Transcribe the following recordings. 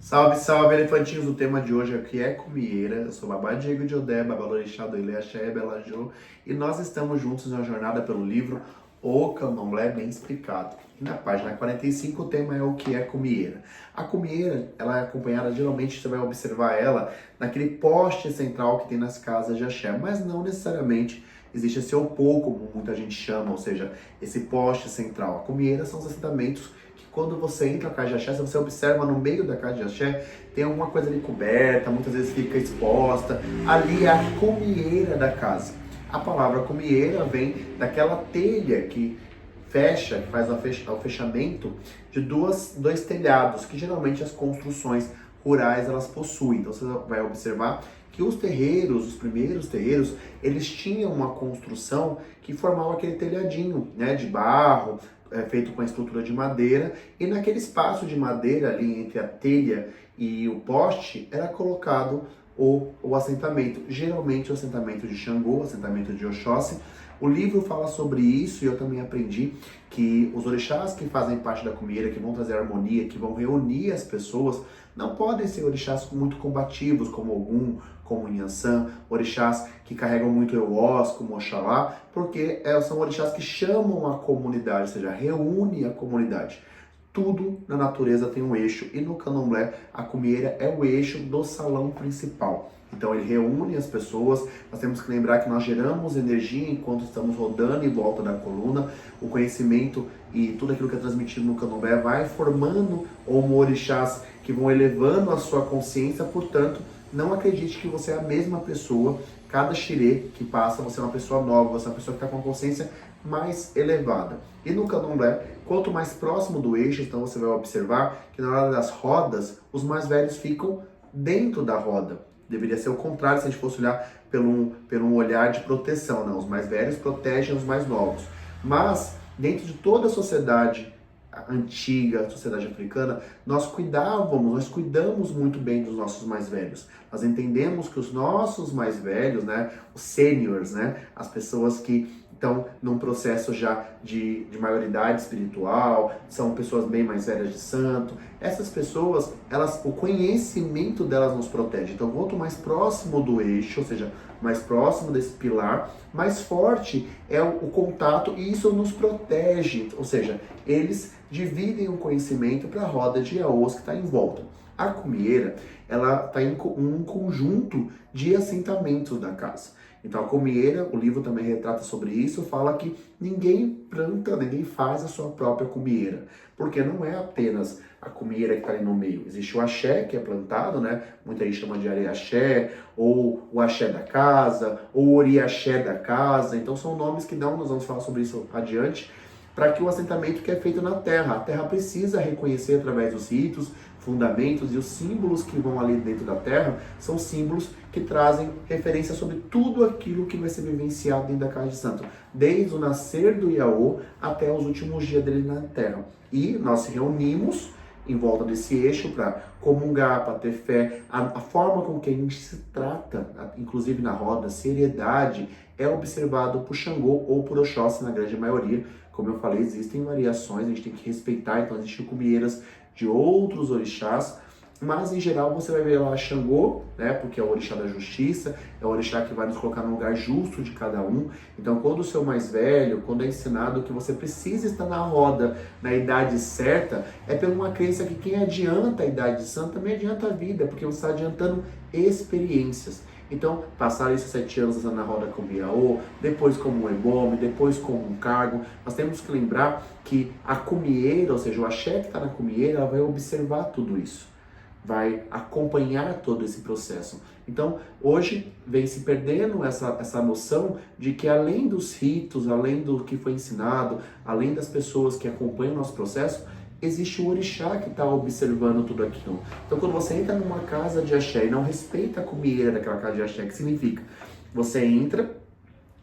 Salve, salve, elefantinhos! O tema de hoje aqui é comieira. Eu sou Babá Diego de Odé, Babalorixá do Ilê Axé, Bela Jô, e nós estamos juntos na jornada pelo livro O Candomblé Bem Explicado. E na página 45 o tema é o que é comieira. A comieira, ela é acompanhada, geralmente você vai observar ela naquele poste central que tem nas casas de axé, mas não necessariamente existe esse opô, como muita gente chama, ou seja, esse poste central. A comieira são os assentamentos que quando você entra na casa de axé, se você observa no meio da casa de axé, tem alguma coisa ali coberta, muitas vezes fica exposta. Ali é a comieira da casa. A palavra comieira vem daquela telha que fecha, que faz o fechamento de dois telhados, que geralmente as construções rurais elas possuem. Então você vai observar que os terreiros, os primeiros terreiros, eles tinham uma construção que formava aquele telhadinho, né, de barro, feito com a estrutura de madeira, e naquele espaço de madeira ali entre a telha e o poste era colocado o assentamento, geralmente o assentamento de Xangô, o assentamento de Oxóssi. O livro fala sobre isso e eu também aprendi que os orixás que fazem parte da comieira, que vão trazer harmonia, que vão reunir as pessoas, não podem ser orixás muito combativos, como Ogum, como Inhansã, orixás que carregam muito Euós, como Oxalá, porque são orixás que chamam a comunidade, ou seja, reúne a comunidade. Tudo na natureza tem um eixo e no candomblé a comieira é o eixo do salão principal. Então ele reúne as pessoas, nós temos que lembrar que nós geramos energia enquanto estamos rodando em volta da coluna, o conhecimento e tudo aquilo que é transmitido no candomblé vai formando orixás que vão elevando a sua consciência, portanto, não acredite que você é a mesma pessoa, cada xirê que passa, você é uma pessoa nova, você é uma pessoa que está com a consciência mais elevada. E no candomblé, quanto mais próximo do eixo, então você vai observar que na hora das rodas, os mais velhos ficam dentro da roda. Deveria ser o contrário se a gente fosse olhar pelo olhar de proteção, né? Os mais velhos protegem os mais novos. Mas, dentro de toda a sociedade antiga, a sociedade africana, nós cuidamos muito bem dos nossos mais velhos. Nós entendemos que os nossos mais velhos, né, os seniors, né, as pessoas que estão num processo já de maioridade espiritual, são pessoas bem mais velhas de santo. Essas pessoas, o conhecimento delas nos protege. Então, quanto mais próximo do eixo, ou seja, mais próximo desse pilar, mais forte é o contato e isso nos protege. Ou seja, eles dividem o conhecimento para a roda de Iaôs que está em volta. A comieira, ela está em um conjunto de assentamentos da casa. Então a comieira, o livro também retrata sobre isso, fala que ninguém planta, ninguém faz a sua própria comieira, porque não é apenas a comieira que está ali no meio. Existe o axé, que é plantado, né? Muita gente chama de areaxé, ou o axé da casa, ou o oriaxé da casa. Então são nomes que nós vamos falar sobre isso adiante, para que o assentamento que é feito na terra. A terra precisa reconhecer através dos ritos, fundamentos e os símbolos que vão ali dentro da terra, são símbolos que trazem referência sobre tudo aquilo que vai ser vivenciado dentro da casa de santo, desde o nascer do Iaô até os últimos dias dele na terra. E nós se reunimos em volta desse eixo para comungar, para ter fé. A forma com que a gente se trata, inclusive na roda, seriedade, é observado por Xangô ou por Oxóssi na grande maioria. Como eu falei, existem variações, a gente tem que respeitar, então existem comieiras de outros orixás, mas em geral você vai ver lá Xangô, né, porque é o orixá da justiça, é o orixá que vai nos colocar no lugar justo de cada um. Então quando o seu mais velho, quando é ensinado que você precisa estar na roda na idade certa, é por uma crença que quem adianta a idade de santo também adianta a vida, porque você está adiantando experiências. Então, passaram esses 7 anos na roda como Iaô, depois como um ebome, depois como um cargo. Nós temos que lembrar que a comieira, ou seja, o axé que está na comieira, ela vai observar tudo isso, vai acompanhar todo esse processo. Então, hoje vem se perdendo essa noção de que além dos ritos, além do que foi ensinado, além das pessoas que acompanham o nosso processo, existe o orixá que está observando tudo aquilo. Então, quando você entra numa casa de axé e não respeita a comieira daquela casa de axé, que significa? Você entra,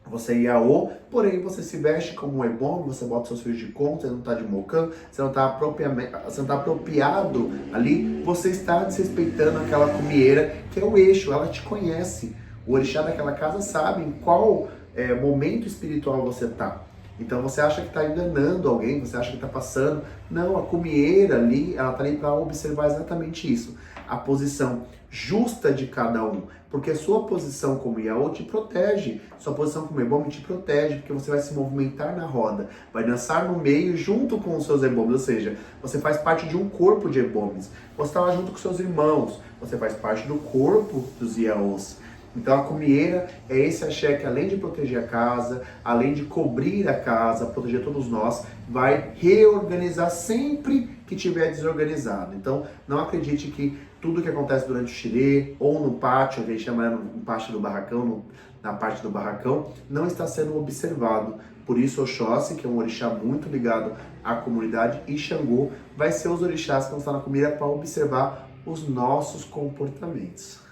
você é Iaô, porém você se veste como um ebom, você bota seus fios de conta, você não está de mocã, você não está apropriado ali, você está desrespeitando aquela comieira que é o eixo, ela te conhece. O orixá daquela casa sabe em qual momento espiritual você está. Então você acha que está enganando alguém, você acha que está passando. Não, a comieira ali, ela está ali para observar exatamente isso. A posição justa de cada um. Porque a sua posição como Yaô te protege. Sua posição como Ebome te protege, porque você vai se movimentar na roda. Vai dançar no meio junto com os seus Ebomes. Ou seja, você faz parte de um corpo de Ebomes. Você está lá junto com seus irmãos. Você faz parte do corpo dos Yaôs. Então a comieira é esse axé que, além de proteger a casa, além de cobrir a casa, proteger todos nós, vai reorganizar sempre que estiver desorganizado. Então não acredite que tudo que acontece durante o xirê ou no pátio, a gente chama no pátio do barracão, na parte do barracão, não está sendo observado. Por isso Oxóssi, que é um orixá muito ligado à comunidade, e Xangô vai ser os orixás que vão estar na comieira para observar os nossos comportamentos.